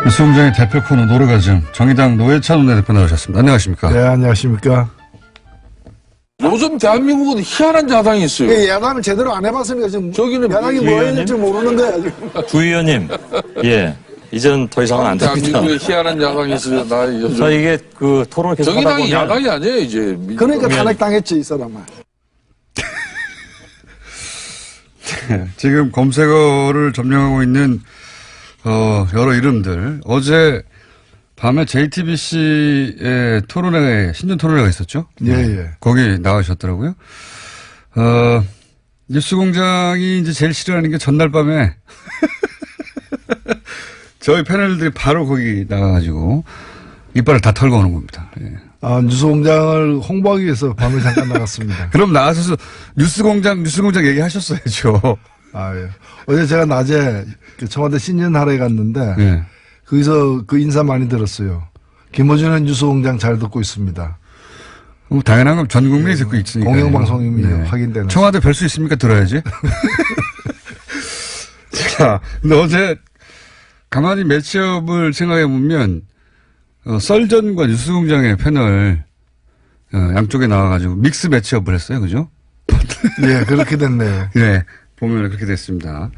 뉴스공장의 대표 코너 노르가즘 정의당 노회찬 원내대표 나오셨습니다. 안녕하십니까? 네, 안녕하십니까? 요즘 대한민국은 희한한 야당이 있어요. 예, 야당을 제대로 안 해봤으니까 지금 저기는 야당이 뭐 해야 될지 모르는 거야. 지금. 주 의원님, 예, 이제는 더 이상은 안 됩니다. 대한민국에 희한한 야당이 있어요. 나 요즘 자, 이게 그 토론을 계속 하다 정의당이 보면 야당이 아니에요 이제. 그러니까 탄핵당했지, 이 사람은. 지금 검색어를 점령하고 있는 여러 이름들. 어제 밤에 JTBC의 토론회, 신년 토론회가 있었죠? 예, 예. 거기 나가셨더라고요. 뉴스공장이 이제 제일 싫어하는 게 전날 밤에 저희 패널들이 바로 거기 나가가지고 이빨을 다 털고 오는 겁니다. 예. 아, 뉴스공장을 홍보하기 위해서 밤에 잠깐 나갔습니다. 그럼 나가셔서 뉴스공장 얘기하셨어야죠. 아, 예. 어제 제가 낮에 그 청와대 신년하러에 갔는데 예. 거기서 그 인사 많이 들었어요. 김어준의 뉴스공장 잘 듣고 있습니다. 당연한 건 전 국민이 듣고 있으니까. 공영방송입니다. 확인되는. 청와대 뵐 수 있습니까? 들어야지. 자, 근데 어제 가만히 매치업을 생각해 보면 썰전과 뉴스공장의 패널 양쪽에 나와가지고 믹스 매치업을 했어요. 그죠? 예, 그렇게 됐네요. 네. 보면 그렇게 됐습니다.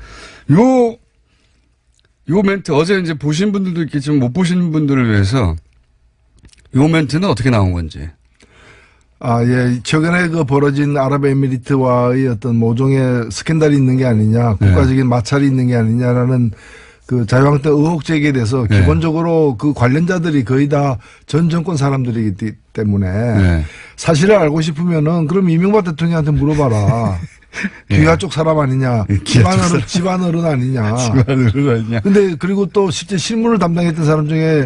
요 멘트 어제 이제 보신 분들도 있겠지만 못 보신 분들을 위해서 요 멘트는 어떻게 나온 건지. 아, 예. 최근에 그 벌어진 아랍에미리트와의 어떤 모종의 스캔들이 있는 게 아니냐, 국가적인 마찰이 있는 게 아니냐라는 그 자유한국당 의혹 제기에 대해서 네. 기본적으로 그 관련자들이 거의 다 전 정권 사람들이기 때문에 네. 사실을 알고 싶으면은 그럼 이명박 대통령한테 물어봐라. 귀하 쪽 사람 아니냐, 집안어른 아니냐. 집안어른 아니냐. 근데 그리고 또 실제 실무를 담당했던 사람 중에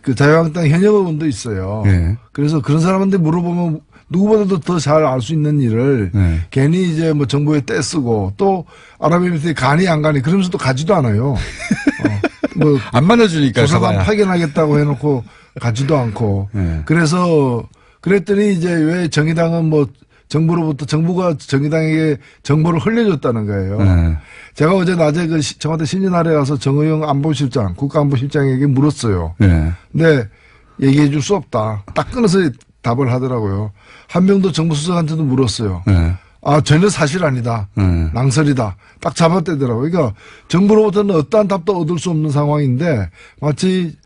그 자유한국당 현역 의원도 있어요. 네. 그래서 그런 사람한테 물어보면 누구보다도 더 잘 알 수 있는 일을 네. 괜히 이제 뭐 정부에 떼쓰고 또 아랍에미리트에 가니 안 가니 그러면서 또 가지도 않아요. 뭐 안 만나주니까. 조사관 파견하겠다고 해놓고 가지도 않고. 네. 그래서 그랬더니 이제 왜 정의당은 뭐 정부로부터 정부가 정의당에게 정보를 흘려줬다는 거예요. 네. 제가 어제 낮에 그 청와대 신년하래 가서 정의용 안보실장, 국가안보실장에게 물었어요. 네. 근데 얘기해 줄 수 없다. 딱 끊어서 답을 하더라고요. 한명도 정부수석한테도 물었어요. 네. 아, 전혀 사실 아니다. 네. 낭설이다. 딱 잡아떼더라고요. 그러니까 정부로부터는 어떠한 답도 얻을 수 없는 상황인데 마치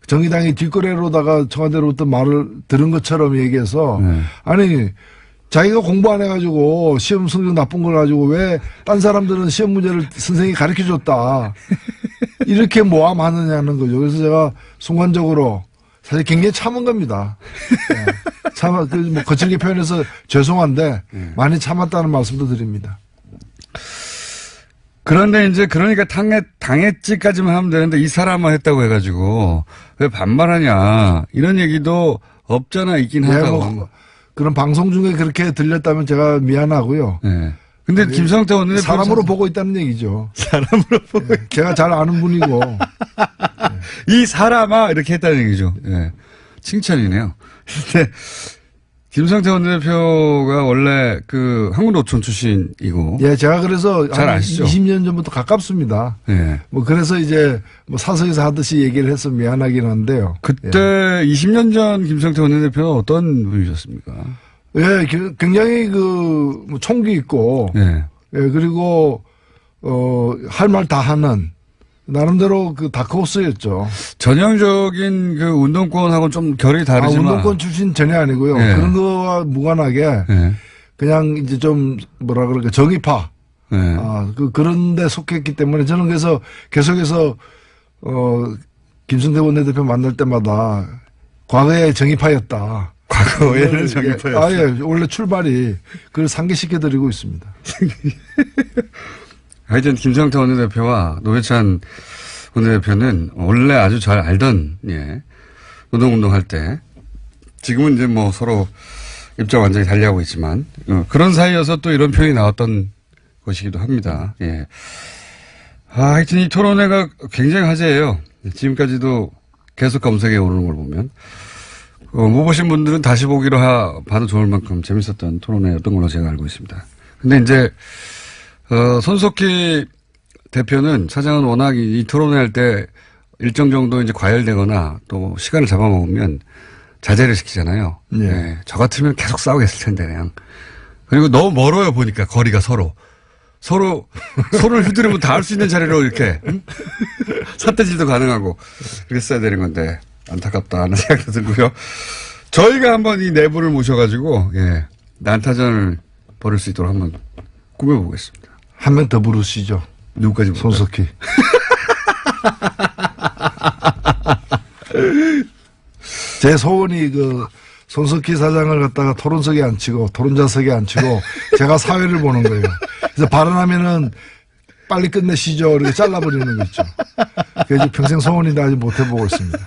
정의당이 뒷거래로다가 청와대로부터 말을 들은 것처럼 얘기해서 아니 자기가 공부 안 해가지고 시험 성적 나쁜 걸 가지고 왜 딴 사람들은 시험 문제를 선생님이 가르쳐줬다. 이렇게 모함하느냐는 거죠. 그래서 제가 순간적으로 사실 굉장히 참은 겁니다. 네. 뭐 거칠게 표현해서 죄송한데 많이 참았다는 말씀도 드립니다. 그런데 이제 그러니까 당했지까지만 하면 되는데 이 사람만 했다고 해가지고 왜 반말하냐 이런 얘기도 없잖아 있긴 하다고. 뭐 그런 방송 중에 그렇게 들렸다면 제가 미안하고요. 네. 근데 김성태 원내대표 사람으로 보고 있다는 얘기죠. 사람으로 보고 제가 잘 아는 분이고 이 사람아 이렇게 했다는 얘기죠. 네. 칭찬이네요. 근데 김성태 원내대표가 원래 그 한국노총 출신이고. 예, 제가 그래서 잘 아시죠? 20년 전부터 가깝습니다. 예. 뭐 그래서 이제 뭐 사석에서 하듯이 얘기를 해서 미안하긴 한데요. 그때 예. 20년 전 김성태 원내대표는 어떤 분이셨습니까? 예, 굉장히 뭐 총기 있고. 예. 예, 그리고 할 말 다 하는 나름대로 그 다크호스였죠. 전형적인 그 운동권하고는 좀 결이 다르지만. 운동권 출신 전혀 아니고요. 예. 그런 거와 무관하게 예. 그냥 이제 좀 뭐라 그럴까 정의파. 예. 그런 데 속했기 때문에 저는 그래서 계속해서 김성태 원내대표 만날 때마다 과거에 정의파였다. 과거에는 정의파였다. 예, 원래 출발이 그걸 상기시켜드리고 있습니다. 하여튼 김성태 원내대표와 노회찬 원내대표는 원래 아주 잘 알던, 예, 노동운동할 때, 지금은 이제 뭐 서로 입장 완전히 달리하고 있지만, 그런 사이여서 또 이런 표현이 나왔던 것이기도 합니다. 예. 하여튼 이 토론회가 굉장히 화제예요. 지금까지도 계속 검색에 오르는 걸 보면. 못 보신 분들은 다시 보기로 봐도 좋을 만큼 재밌었던 토론회였던 걸로 제가 알고 있습니다. 근데 이제, 손석희 대표는 사장은 워낙 이 토론회 할 때 일정 정도 이제 과열되거나 또 시간을 잡아먹으면 자제를 시키잖아요. 예. 네. 저 같으면 계속 싸우겠을 텐데 그냥. 그리고 너무 멀어요 보니까 거리가 서로 손을 휘두르면 닿을 수 있는 자리로 이렇게 삿대질도 가능하고 그랬어야 되는 건데 안타깝다 하는 생각도 들고요. 저희가 한번 이 네 분을 모셔가지고 예, 난타전을 벌일 수 있도록 한번 꾸며보겠습니다. 한 명 더 부르시죠. 누구까지 볼까요? 손석희. 제 소원이 그 손석희 사장을 갖다가 토론석에 앉히고 토론자석에 앉히고 제가 사회를 보는 거예요. 그래서 발언하면은 빨리 끝내시죠. 이렇게 잘라버리는 거 있죠. 그래서 평생 소원인데 아직 못 해보고 있습니다.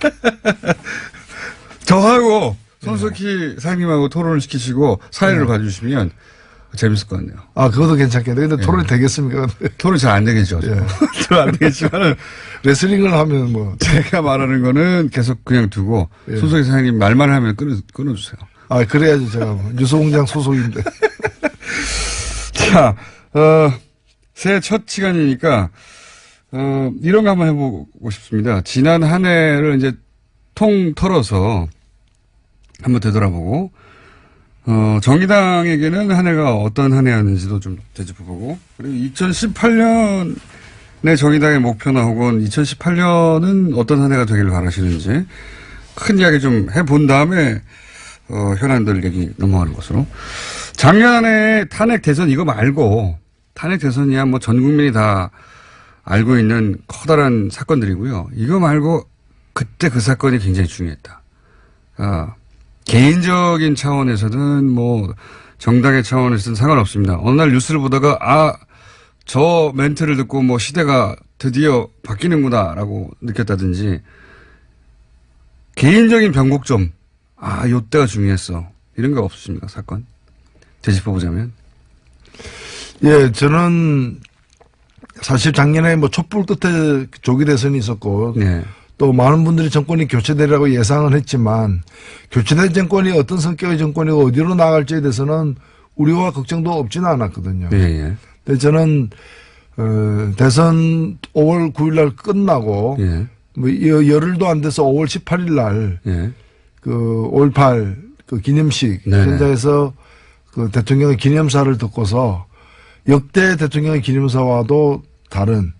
저하고 손석희 사장님하고 토론을 시키시고 사회를 봐주시면 재밌을 것 같네요. 아, 그것도 괜찮겠네. 근데 토론이 되겠습니까? 토론이 잘 안 되겠죠. 예. 잘 안 되겠지만 레슬링을 하면 뭐. 제가 말하는 거는 계속 그냥 두고 예. 손석희 사장님 말만 하면 끊어주세요. 아, 그래야지 제가 뭐. 뉴스공장 소속인데. 자, 새해 첫 시간이니까, 이런 거 한번 해보고 싶습니다. 지난 한 해를 이제 통 털어서 한번 되돌아보고, 정의당에게는 한 해가 어떤 한 해였는지도 좀 되짚어보고, 그리고 2018년의 정의당의 목표나 혹은 2018년은 어떤 한 해가 되기를 바라시는지 큰 이야기 좀 해본 다음에, 현안들 얘기 넘어가는 것으로. 작년에 탄핵 대선 이거 말고, 탄핵 대선이야 뭐 전 국민이 다 알고 있는 커다란 사건들이고요. 이거 말고 그때 그 사건이 굉장히 중요했다. 개인적인 차원에서든 뭐 정당의 차원에서든 상관없습니다. 어느 날 뉴스를 보다가 저 멘트를 듣고 뭐 시대가 드디어 바뀌는구나라고 느꼈다든지 개인적인 변곡점 요때가 중요했어. 이런 거 없으십니까? 사건 되짚어보자면. 예, 저는 사실 작년에 뭐 촛불 끝에 조기 대선이 있었고 네. 또 많은 분들이 정권이 교체되리라고 예상은 했지만 교체된 정권이 어떤 성격의 정권이고 어디로 나갈지에 대해서는 우려와 걱정도 없지는 않았거든요. 예, 예. 근데 저는 대선 5월 9일 날 끝나고 예. 뭐 열흘도 안 돼서 5월 18일 날 예. 그 5.18 그 기념식 네네. 현장에서 그 대통령의 기념사를 듣고서 역대 대통령의 기념사와도 다른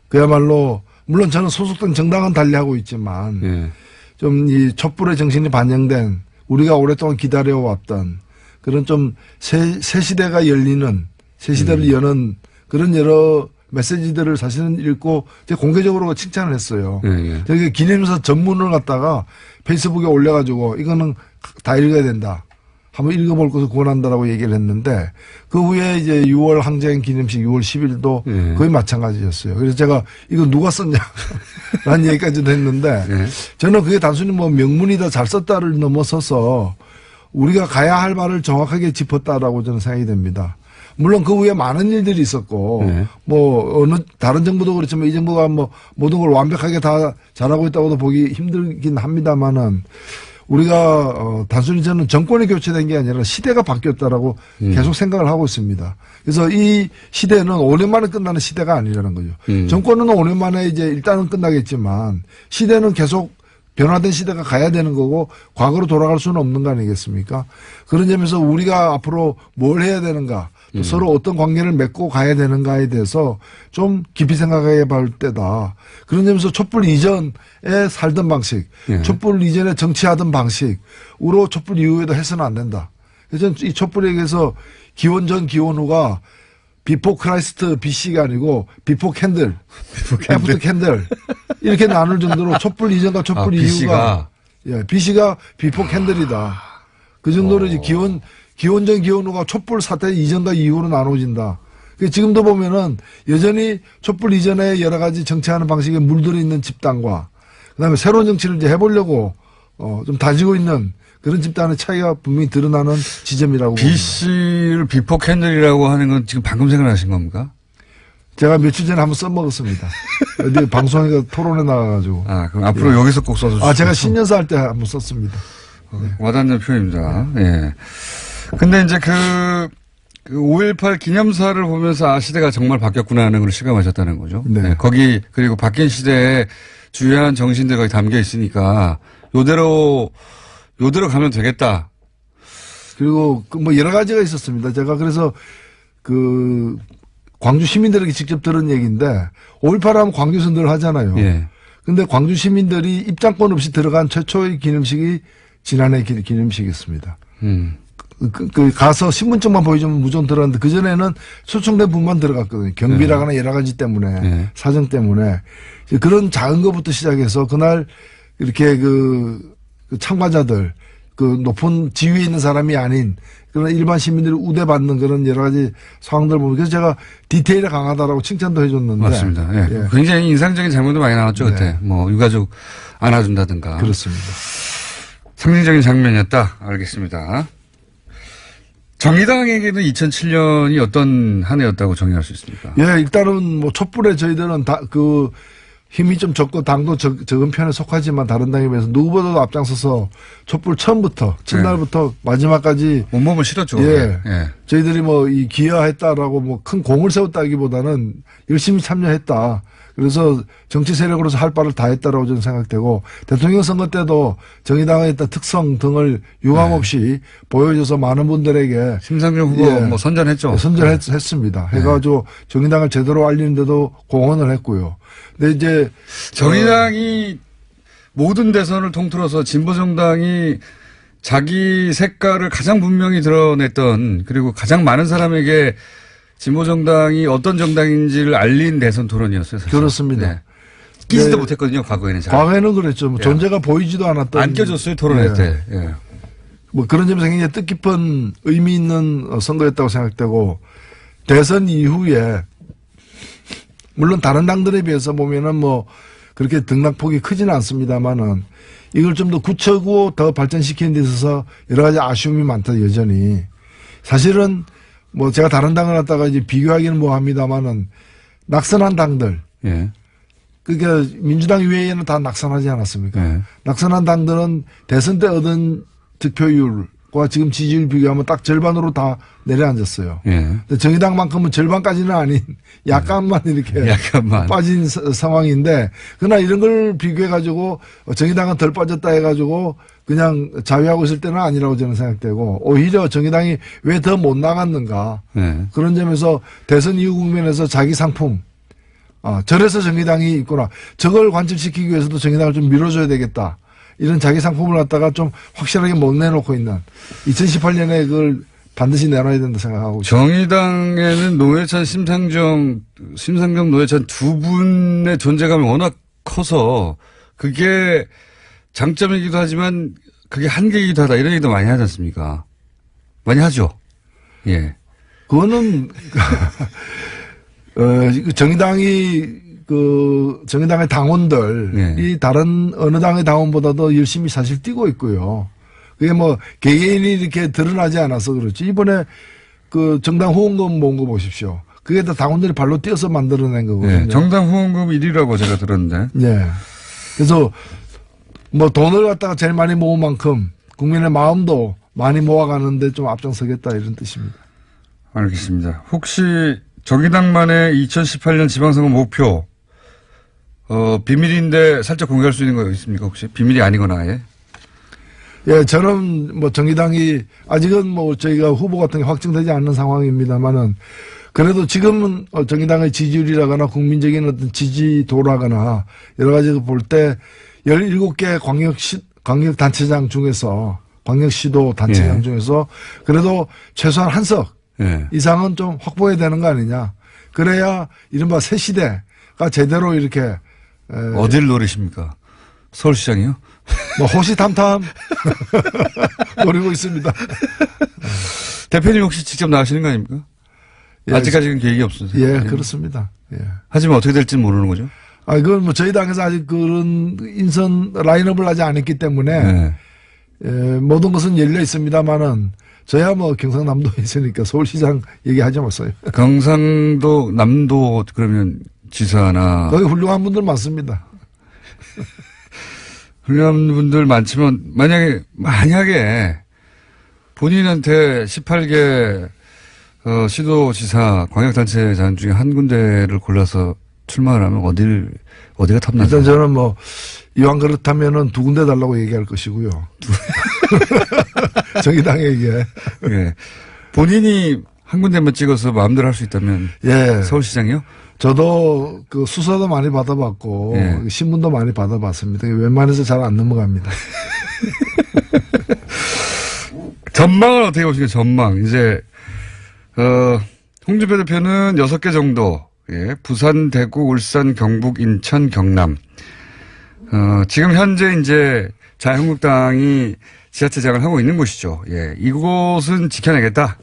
그야말로 물론 저는 소속된 정당은 달리하고 있지만 예. 좀 이 촛불의 정신이 반영된 우리가 오랫동안 기다려왔던 그런 좀 새 시대가 열리는 새 시대를 여는 그런 여러 메시지들을 사실은 읽고 제가 공개적으로 칭찬을 했어요. 예, 예. 저기 기념사 전문을 갖다가 페이스북에 올려가지고 이거는 다 읽어야 된다. 한번 읽어볼 것을 권한다라고 얘기를 했는데 그 후에 이제 6월 항쟁 기념식 6월 10일도 예. 거의 마찬가지였어요. 그래서 제가 이거 누가 썼냐 라는 얘기까지도 했는데 예. 저는 그게 단순히 뭐 명문이다 잘 썼다를 넘어서서 우리가 가야 할 바를 정확하게 짚었다라고 저는 생각이 됩니다. 물론 그 후에 많은 일들이 있었고 네. 뭐 어느 다른 정부도 그렇지만 이 정부가 뭐 모든 걸 완벽하게 다 잘하고 있다고도 보기 힘들긴 합니다만은 우리가 단순히 저는 정권이 교체된 게 아니라 시대가 바뀌었다라고 계속 생각을 하고 있습니다. 그래서 이 시대는 5년 만에 끝나는 시대가 아니라는 거죠. 정권은 5년 만에 이제 일단은 끝나겠지만 시대는 계속 변화된 시대가 가야 되는 거고 과거로 돌아갈 수는 없는 거 아니겠습니까? 그런 점에서 우리가 앞으로 뭘 해야 되는가 또 서로 어떤 관계를 맺고 가야 되는가에 대해서 좀 깊이 생각해 볼 때다. 그런 점에서 촛불 이전에 살던 방식, 예. 촛불 이전에 정치하던 방식으로 촛불 이후에도 해서는 안 된다. 그래서 이 촛불에게서 기원 전 기원 후가 비포 크라이스트 BC가 아니고 비포 캔들, 애프터 캔들 이렇게 나눌 정도로 촛불 이전과 촛불 이후가 BC가 비포 캔들이다. 그 정도로 이제 기원 전 기원 후가 촛불 사태 이전과 이후로 나눠진다. 지금도 보면은 여전히 촛불 이전에 여러 가지 정치하는 방식에 물들어 있는 집단과 그다음에 새로운 정치를 이제 해보려고 좀 다지고 있는 그런 집단의 차이가 분명히 드러나는 지점이라고 봅니다. BC를 비포 캔들이라고 하는 건 지금 방금 생각하신 겁니까? 제가 며칠 전에 한번 써먹었습니다. 어디 방송에 토론에 나가가지고. 그럼 앞으로 여기서 꼭 써주세요. 제가 신년사 할 때 한번 썼습니다. 와닿는 표현입니다. 예. 근데 이제 그 5.18 기념사를 보면서 시대가 정말 바뀌었구나 하는 걸 실감하셨다는 거죠. 네. 거기, 그리고 바뀐 시대에 주요한 정신들 거기 담겨 있으니까 요대로 가면 되겠다. 그리고 뭐 여러 가지가 있었습니다. 제가 그래서 그 광주 시민들에게 직접 들은 얘기인데 5.18 하면 광주에서 늘 하잖아요. 예. 근데 광주 시민들이 입장권 없이 들어간 최초의 기념식이 지난해 기념식이었습니다. 그 가서 신분증만 보여주면 무조건 들어갔는데 그전에는 초청된 분만 들어갔거든요. 경비라거나 여러 가지 때문에 사정 때문에 그런 작은 것부터 시작해서 그날 이렇게 그 참가자들 그 높은 지위에 있는 사람이 아닌 그런 일반 시민들이 우대받는 그런 여러 가지 상황들 보면 그래서 제가 디테일이 강하다라고 칭찬도 해줬는데 맞습니다. 예. 예. 굉장히 인상적인 장면도 많이 나왔죠. 네. 그때 뭐 유가족 안아준다든가. 그렇습니다. 상징적인 장면이었다. 알겠습니다. 정의당에게는 2007년이 어떤 한 해였다고 정의할 수 있습니까? 예, 일단은 뭐 촛불에 저희들은 다 그 힘이 좀 적고 당도 적은 편에 속하지만 다른 당에 비해서 누구보다도 앞장서서 촛불 처음부터 첫날부터 마지막까지 온몸을 실었죠. 예. 예. 저희들이 뭐 이 기여했다라고 뭐 큰 공을 세웠다기보다는 열심히 참여했다. 그래서 정치 세력으로서 할 바를 다 했다라고 저는 생각되고 대통령 선거 때도 정의당의 어떤 특성 등을 유감없이 보여줘서 많은 분들에게 심상정 후보 예. 뭐 선전했죠. 선전했습니다. 해가지고 정의당을 제대로 알리는데도 공헌을 했고요. 근데 이제 정의당이 모든 대선을 통틀어서 진보정당이 자기 색깔을 가장 분명히 드러냈던 그리고 가장 많은 사람에게 진보정당이 어떤 정당인지를 알린 대선 토론이었어요. 사실. 그렇습니다. 네. 끼지도 네. 못했거든요. 과거에는 잘. 과거에는 그랬죠. 뭐 존재가 보이지도 않았던. 안 껴줬어요. 토론회 예. 때. 예. 뭐 그런 점에서 굉장히 뜻깊은 의미 있는 선거였다고 생각되고 대선 이후에 물론 다른 당들에 비해서 보면은 뭐 그렇게 등락폭이 크지는 않습니다만은 이걸 좀 더 굳히고 더 발전시키는 데 있어서 여러 가지 아쉬움이 많다 여전히. 사실은 뭐 제가 다른 당을 갖다가 이제 비교하기는 뭐합니다만은 낙선한 당들. 예. 그러니까 민주당 이외에는 다 낙선하지 않았습니까? 예. 낙선한 당들은 대선 때 얻은 득표율과 지금 지지율 비교하면 딱 절반으로 다 내려앉았어요. 예. 근데 정의당만큼은 절반까지는 아닌 약간만 이렇게 약간만. 빠진 상황인데 그러나 이런 걸 비교해가지고 정의당은 덜 빠졌다 해가지고 그냥 자위하고 있을 때는 아니라고 저는 생각되고 오히려 정의당이 왜 더 못 나갔는가 예. 그런 점에서 대선 이후 국면에서 자기 상품 저래서 정의당이 있구나. 저걸 관철시키기 위해서도 정의당을 좀 밀어줘야 되겠다. 이런 자기 상품을 갖다가 좀 확실하게 못 내놓고 있는 2018년에 그걸 반드시 내놔야 된다 생각하고 있습니다. 정의당에는 노회찬, 심상정 노회찬 두 분의 존재감이 워낙 커서 그게 장점이기도 하지만 그게 한계이기도 하다 이런 얘기도 많이 하지 않습니까? 많이 하죠. 예. 그거는 정의당의 당원들이 다른 어느 당의 당원보다도 열심히 사실 뛰고 있고요. 그게 뭐 개개인이 이렇게 드러나지 않아서 그렇지. 이번에 그 정당 후원금 모은 거 보십시오. 그게 다 당원들이 발로 뛰어서 만들어낸 거거든요. 예. 정당 후원금 1위라고 제가 들었는데. 예. 그래서 뭐 돈을 갖다가 제일 많이 모은 만큼 국민의 마음도 많이 모아가는데 좀 앞장서겠다 이런 뜻입니다. 알겠습니다. 혹시 정의당만의 2018년 지방선거 목표 비밀인데 살짝 공개할 수 있는 거 있습니까 혹시? 비밀이 아니거나 아예? 예, 저는 뭐 정의당이 아직은 뭐 저희가 후보 같은 게 확정되지 않는 상황입니다만은 그래도 지금은 정의당의 지지율이라거나 국민적인 어떤 지지도라거나 여러 가지 볼 때 17개 광역단체장 중에서 광역시도 단체장 예. 중에서 그래도 최소한 한 석 예. 이상은 좀 확보해야 되는 거 아니냐. 그래야 이른바 새 시대가 제대로 이렇게 어딜 노리십니까? 서울시장이요? 뭐 호시탐탐 노리고 있습니다. 대표님 혹시 직접 나가시는 거 아닙니까? 예, 아직까지는 계획이 없으세요? 예, 그렇습니다. 예. 하지만 어떻게 될지는 모르는 거죠? 그건 뭐 저희 당에서 아직 그런 인선 라인업을 하지 않았기 때문에 네. 모든 것은 열려 있습니다만은 저야 뭐 경상남도에 있으니까 서울시장 얘기하지 마세요. 경상도, 남도 그러면 지사나 거기 훌륭한 분들 많습니다. 훌륭한 분들 많지만 만약에 본인한테 18개 시도지사 광역단체장 중에 한 군데를 골라서 출마를 하면 어디가 탐나죠? 일단 저는 뭐 이왕 그렇다면은 두 군데 달라고 얘기할 것이고요. 정의당에게. 예. 본인이 한 군데만 찍어서 마음대로 할 수 있다면. 예. 서울시장이요? 저도 그 수사도 많이 받아봤고 예. 신문도 많이 받아봤습니다. 웬만해서 잘 안 넘어갑니다. 전망을 어떻게 보시겠어요? 전망. 이제 홍준표 대표는 6개 정도. 예. 부산, 대구, 울산, 경북, 인천, 경남. 지금 현재 이제 자유한국당이 지자체장을 하고 있는 곳이죠. 예. 이곳은 지켜내겠다.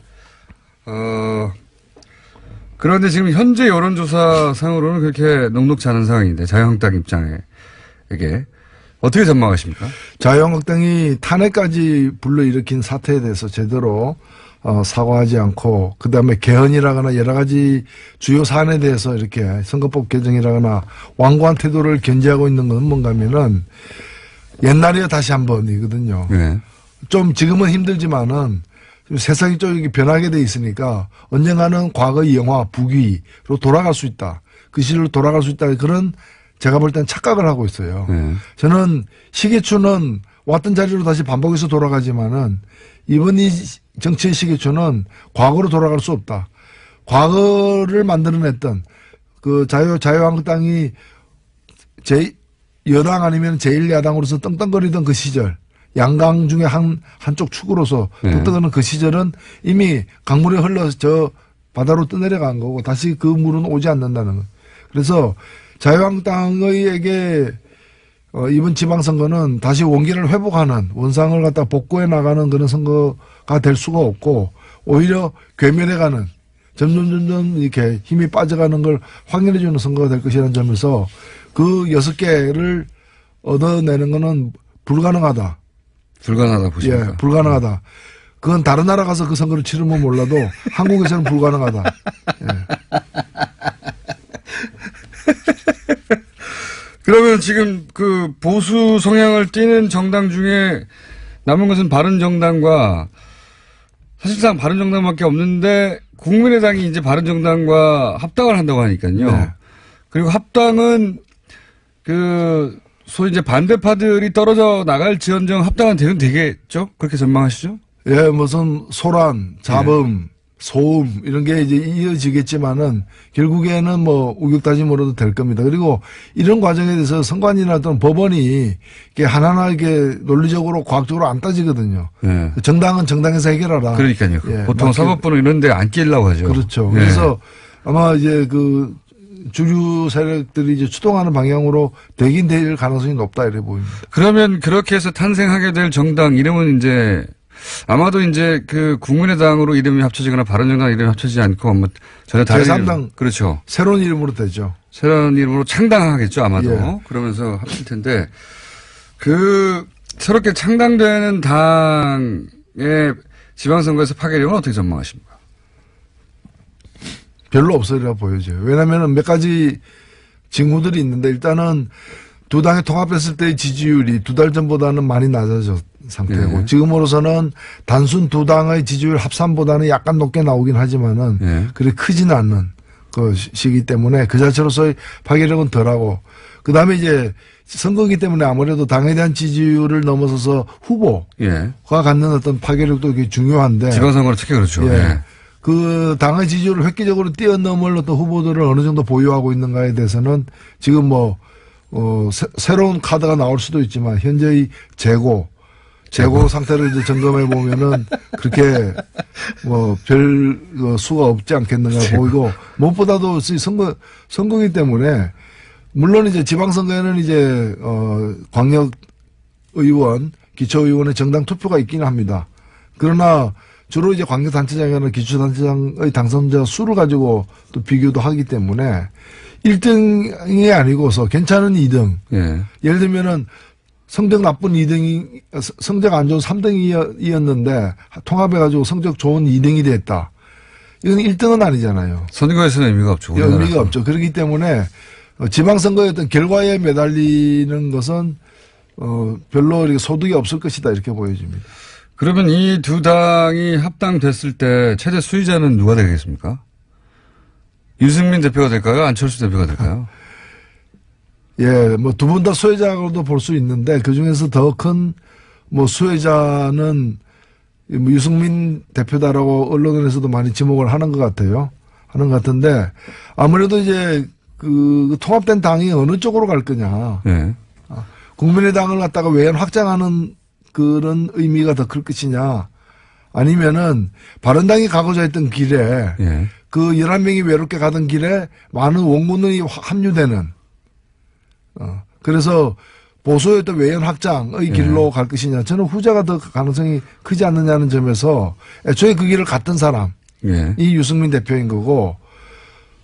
그런데 지금 현재 여론조사 상으로는 그렇게 녹록지 않은 상황인데 자유한국당 입장에게 어떻게 전망하십니까? 자유한국당이 탄핵까지 불러일으킨 사태에 대해서 제대로 사과하지 않고 그다음에 개헌이라거나 여러 가지 주요 사안에 대해서 이렇게 선거법 개정이라거나 완고한 태도를 견지하고 있는 건 뭔가 하면은 옛날이야 다시 한 번이거든요. 네. 좀 지금은 힘들지만은 세상이 좀 변하게 돼 있으니까 언젠가는 과거의 영화 북위로 돌아갈 수 있다. 그 시절로 돌아갈 수 있다. 그런 제가 볼 땐 착각을 하고 있어요. 네. 저는 시계추는 왔던 자리로 다시 반복해서 돌아가지만은 이번 이 정치의 시계추는 과거로 돌아갈 수 없다. 과거를 만들어냈던 그 자유한국당이 여당 아니면 제1야당으로서 떵떵거리던 그 시절 양강 중에 한쪽 축으로서 떵떵거리는 그 시절은 이미 강물이 흘러서 저 바다로 떠내려간 거고 다시 그 물은 오지 않는다는 거. 그래서 자유한국당에게 이번 지방선거는 다시 원기를 회복하는 원상을 갖다 복구해 나가는 그런 선거가 될 수가 없고 오히려 괴멸해가는 점점 이렇게 힘이 빠져가는 걸 확인해주는 선거가 될 것이라는 점에서 그 6개를 얻어내는 거는 불가능하다. 불가능하다 보십니까? 예, 불가능하다. 그건 다른 나라 가서 그 선거를 치르면 몰라도 한국에서는 불가능하다. 예. 그러면 지금 그 보수 성향을 띠는 정당 중에 남은 것은 바른정당과 사실상 바른정당밖에 없는데 국민의당이 이제 바른정당과 합당을 한다고 하니까요. 네. 그리고 합당은 그 소위 이제 반대파들이 떨어져 나갈 지언정 합당은 되겠죠? 그렇게 전망하시죠? 예, 무슨 소란, 잡음, 소음 이런 게 이제 이어지겠지만은 결국에는 뭐 우격다짐으로도 될 겁니다. 그리고 이런 과정에 대해서 선관위나 어떤 법원이 이게 하나하나 이렇게 논리적으로 과학적으로 안 따지거든요. 네. 정당은 정당에서 해결하라. 그러니까요. 예, 보통 사법부는 이런 데 안 끼려고 하죠. 그렇죠. 네. 그래서 아마 이제 그 주류 세력들이 이제 추동하는 방향으로 되긴 될 가능성이 높다 이래 보입니다. 그러면 그렇게 해서 탄생하게 될 정당 이름은 이제 아마도 이제 그 국민의당으로 이름이 합쳐지거나 바른정당 이름이 합쳐지지 않고 뭐 전혀 다른 제3당. 이름, 그렇죠. 새로운 이름으로 되죠. 새로운 이름으로 창당하겠죠 아마도. 예. 그러면서 합칠 텐데 그 새롭게 창당되는 당의 지방선거에서 파괴력은 어떻게 전망하십니까? 별로 없으리라 보여져요. 왜냐하면 몇 가지 징후들이 있는데 일단은 두 당이 통합했을 때의 지지율이 2달 전보다는 많이 낮아진 상태고 네. 지금으로서는 단순 두 당의 지지율 합산보다는 약간 높게 나오긴 하지만은 네. 그리 크지는 않는 것이기 때문에 그 자체로서의 파괴력은 덜하고 그 다음에 이제 선거기 때문에 아무래도 당에 대한 지지율을 넘어서서 후보가 예. 갖는 어떤 파괴력도 되게 중요한데 지방선거는 특히 그렇죠. 예. 예. 그 당의 지지율을 획기적으로 뛰어넘을 어떤 후보들을 어느 정도 보유하고 있는가에 대해서는 지금 뭐 새로운 카드가 나올 수도 있지만 현재의 재고 상태를 이제 점검해 보면은 그렇게 뭐 별 수가 없지 않겠는가 보이고 무엇보다도 선거이기 때문에 물론 이제 지방선거에는 이제 광역 의원, 기초의원의 정당 투표가 있기는 합니다. 그러나 주로 이제 광역단체장이나 기초단체장의 당선자 수를 가지고 또 비교도 하기 때문에 1등이 아니고서 괜찮은 2등. 예. 예를 들면은 성적 나쁜 2등이, 성적 안 좋은 3등이었는데 통합해가지고 성적 좋은 2등이 됐다. 이건 1등은 아니잖아요. 선거에서는 의미가 없죠. 의미가 없죠. 그렇기 때문에 지방선거의 어떤 결과에 매달리는 것은 별로 이렇게 소득이 없을 것이다 이렇게 보여집니다. 그러면 이 두 당이 합당됐을 때 최대 수혜자는 누가 되겠습니까? 유승민 대표가 될까요? 안철수 대표가 될까요? 예, 뭐 두 분 다 수혜자로도 볼 수 있는데 그 중에서 더 큰 뭐 수혜자는 뭐 유승민 대표다라고 언론에서도 많이 지목을 하는 것 같아요. 하는 것 같은데 아무래도 이제 그 통합된 당이 어느 쪽으로 갈 거냐. 예. 국민의당을 갖다가 외연 확장하는 그런 의미가 더 클 것이냐. 아니면은 바른당이 가고자 했던 길에 예. 그 11명이 외롭게 가던 길에 많은 원군이 합류되는 그래서 보수의 어떤 외연 확장의 길로 갈 것이냐. 저는 후자가 더 가능성이 크지 않느냐는 점에서 애초에 그 길을 갔던 사람이 예. 유승민 대표인 거고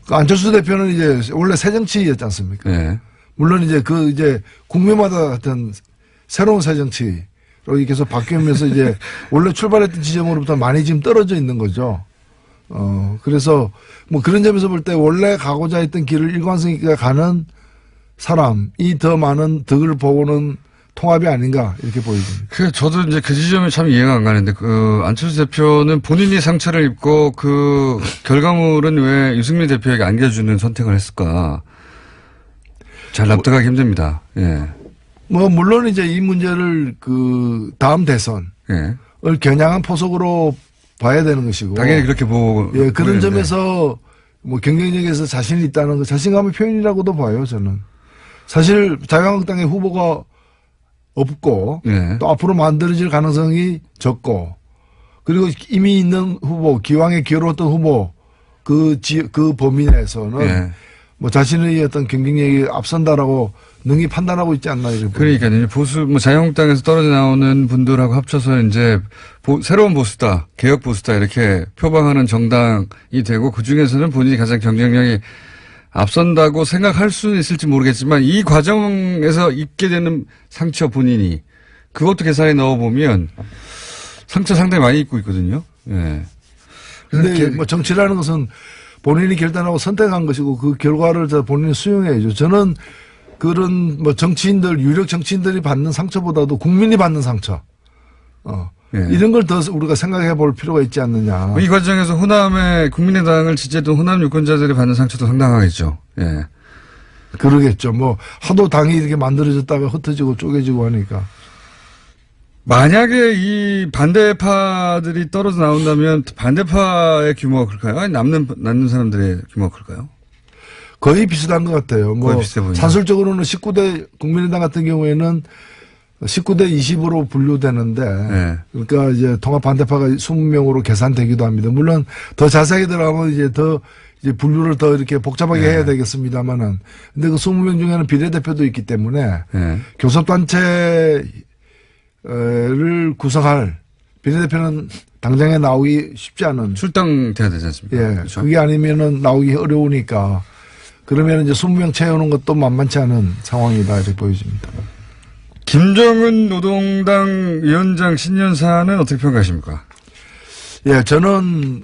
그 안철수 대표는 이제 원래 새정치였지 않습니까? 예. 물론 이제 그 이제 국민마다 어떤 새로운 새정치로 계속 바뀌면서 이제 원래 출발했던 지점으로부터 많이 지금 떨어져 있는 거죠. 그래서 뭐 그런 점에서 볼 때 원래 가고자 했던 길을 일관성 있게 가는 사람이 더 많은 덕을 보고는 통합이 아닌가 이렇게 보여집니다. 저도 이제 그 지점이 참 이해가 안 가는데, 안철수 대표는 본인이 상처를 입고 그 결과물은 왜 유승민 대표에게 안겨주는 선택을 했을까? 잘 납득하기 힘듭니다. 예. 뭐 물론 이제 이 문제를 그 다음 대선을 예. 겨냥한 포석으로 봐야 되는 것이고. 당연히 그렇게 보고. 예, 그런 보이는데. 점에서 뭐 경쟁력에서 자신이 있다는 거 자신감의 표현이라고도 봐요, 저는. 사실 자유한국당의 후보가 없고 예. 또 앞으로 만들어질 가능성이 적고 그리고 이미 있는 후보, 기왕에 기어로웠던 후보 그 범위 내에서는 예. 뭐 자신의 어떤 경쟁력이 앞선다라고 능히 판단하고 있지 않나 이렇게 그러니까요. 보수, 뭐 자유한국당에서 떨어져 나오는 분들하고 합쳐서 이제 새로운 보수다, 개혁 보수다 이렇게 표방하는 정당이 되고 그 중에서는 본인이 가장 경쟁력이 앞선다고 생각할 수는 있을지 모르겠지만 이 과정에서 입게 되는 상처 본인이 그것도 계산에 넣어보면 상처 상당히 많이 입고 있거든요. 예. 근데 뭐 정치라는 것은 본인이 결단하고 선택한 것이고 그 결과를 본인이 수용해야죠. 저는 그런 뭐 정치인들, 유력 정치인들이 받는 상처보다도 국민이 받는 상처. 예. 이런 걸 더 우리가 생각해 볼 필요가 있지 않느냐. 이 과정에서 호남의 국민의당을 지지했던 호남 유권자들이 받는 상처도 상당하겠죠. 예. 그러겠죠. 뭐 하도 당이 이렇게 만들어졌다가 흩어지고 쪼개지고 하니까. 만약에 이 반대파들이 떨어져 나온다면 반대파의 규모가 클까요? 아니 남는 사람들의 규모가 클까요? 거의 비슷한 것 같아요. 뭐 거의 비슷해 보인다. 산술적으로는 19대 국민의당 같은 경우에는 19대 20으로 분류되는데 네. 그러니까 이제 통합 반대파가 20명으로 계산되기도 합니다. 물론 더 자세하게 들어가면 이제 더 이제 분류를 더 이렇게 복잡하게 해야 되겠습니다만은 근데 그 20명 중에는 비례대표도 있기 때문에 교섭단체를 구성할 비례대표는 당장에 나오기 쉽지 않은 출당돼야 되지 않습니까? 예. 그렇죠? 그게 아니면은 나오기 어려우니까 그러면 이제 20명 채우는 것도 만만치 않은 상황이다 이렇게 보여집니다. 김정은 노동당 위원장 신년사는 어떻게 평가하십니까? 예, 저는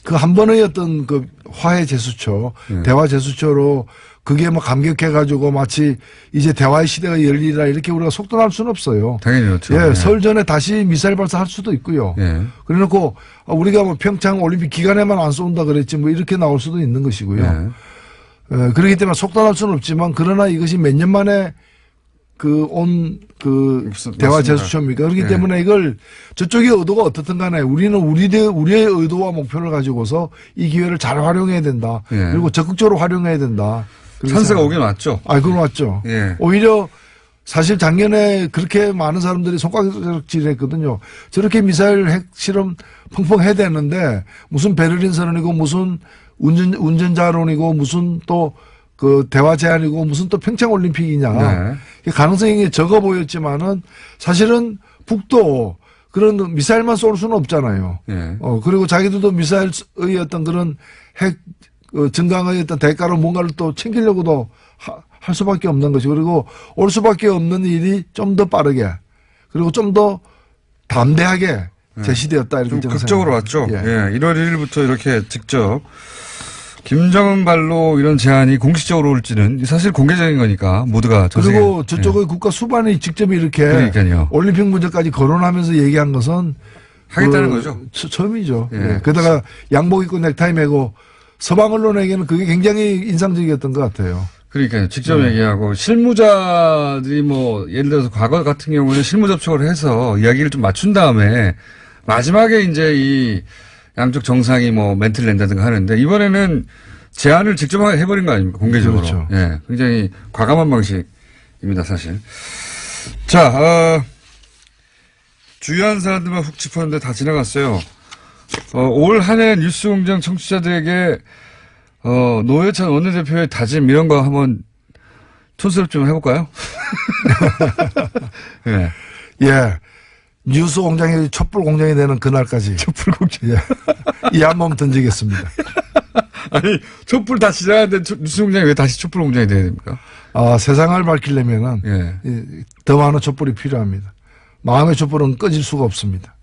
그 한 번의 어떤 그 화해 제스처, 대화 제스처로 그게 뭐 감격해가지고 마치 이제 대화의 시대가 열리라 이렇게 우리가 속단할 수는 없어요. 당연히 그렇죠. 예, 설 전에 다시 미사일 발사할 수도 있고요. 예. 그래놓고 우리가 뭐 평창 올림픽 기간에만 안 쏜다 그랬지 뭐 이렇게 나올 수도 있는 것이고요. 예. 그렇기 때문에 속단할 수는 없지만 그러나 이것이 몇 년 만에 대화 제스처입니까? 그렇기 때문에 이걸 저쪽의 의도가 어떻든 간에 우리는 우리의 의도와 목표를 가지고서 이 기회를 잘 활용해야 된다. 그리고 적극적으로 활용해야 된다. 찬스가 오긴 왔죠. 그건 왔죠. 예. 오히려 사실 작년에 그렇게 많은 사람들이 손가락질 했거든요. 저렇게 미사일 핵 실험 펑펑 해야 되는데 무슨 베를린 선언이고 무슨 운전자론이고 무슨 또 그 대화 제안이고 무슨 또 평창 올림픽이냐. 가능성이 적어 보였지만은 사실은 북도 그런 미사일만 쏠 수는 없잖아요. 그리고 자기들도 미사일의 어떤 그런 핵 증강의 어떤 대가로 뭔가를 또 챙기려고도 할 수밖에 없는 것이 그리고 올 수밖에 없는 일이 좀 더 빠르게 그리고 좀 더 담대하게 제시되었다 이렇게 좀 극적으로 왔죠. 예. 1월 1일부터 이렇게 직접 김정은 발로 이런 제안이 공식적으로 올지는 사실 공개적인 거니까 모두가 그리고 저쪽의 국가 수반이 직접 이렇게 그러니까요. 올림픽 문제까지 거론하면서 얘기한 것은 하겠다는 거죠. 처음이죠. 예. 게다가 양복 입고 넥타이 메고 서방 언론에게는 그게 굉장히 인상적이었던 것 같아요. 그러니까요. 직접 얘기하고 실무자들이 뭐 예를 들어서 과거 같은 경우는 실무 접촉을 해서 이야기를 좀 맞춘 다음에 마지막에 이제 이 양쪽 정상이 뭐 멘트를 낸다든가 하는데 이번에는 제안을 직접 해버린 거 아닙니까? 공개적으로. 그렇죠. 예. 굉장히 과감한 방식입니다, 사실. 자, 주요한 사람들만 훅 짚었는데 다 지나갔어요. 올 한 해 뉴스공장 청취자들에게 노회찬 원내대표의 다짐 이런 거 한번 촌스럽 좀 해볼까요? 예. 예. 뉴스 공장이 촛불 공장이 되는 그날까지. 촛불 공장. 예. 이 한 몸 던지겠습니다. 아니, 촛불 다 지나갔는데 뉴스 공장이 왜 다시 촛불 공장이 돼야 됩니까? 세상을 밝히려면은 예. 더 많은 촛불이 필요합니다. 마음의 촛불은 꺼질 수가 없습니다.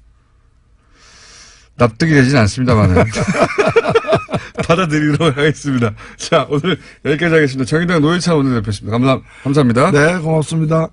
납득이 되진 않습니다만은. 받아들이도록 하겠습니다. 자, 오늘 여기까지 하겠습니다. 정의당 노회찬 원내대표였습니다. 감사합니다. 네, 고맙습니다.